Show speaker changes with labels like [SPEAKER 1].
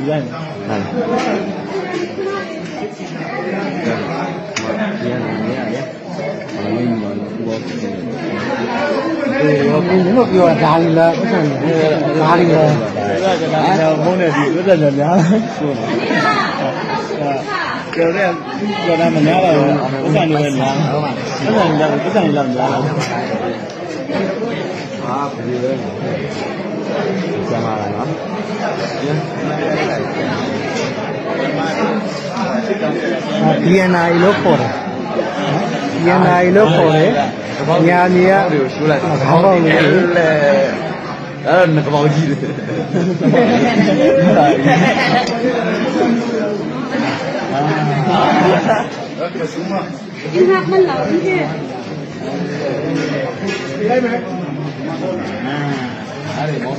[SPEAKER 1] ဒီတိုင်း
[SPEAKER 2] လို့ပြောတာဒါလီလားဥစ္စာဒါလီလား
[SPEAKER 1] မုန်းနေပြီဥစ္စာများများကျော်တဲ့ကျော်တာမများပါဘူးဥစ္စာတွေပဲများဥစ္စာတွေလောက်များလားဟာဘယ်လိုလဲကျမ်းလာလားနော်
[SPEAKER 2] BNI လို့ခေါ်တယ် BNI လို့ခေါ်တယ်ညာနေရရှိုးလိုက်ခေါင်းပေါက်လေးလေ
[SPEAKER 1] အဲ့တော့ငကောင်းကြီးတယ်
[SPEAKER 3] 你看很老一点。
[SPEAKER 1] 来没？啊，哪里毛病？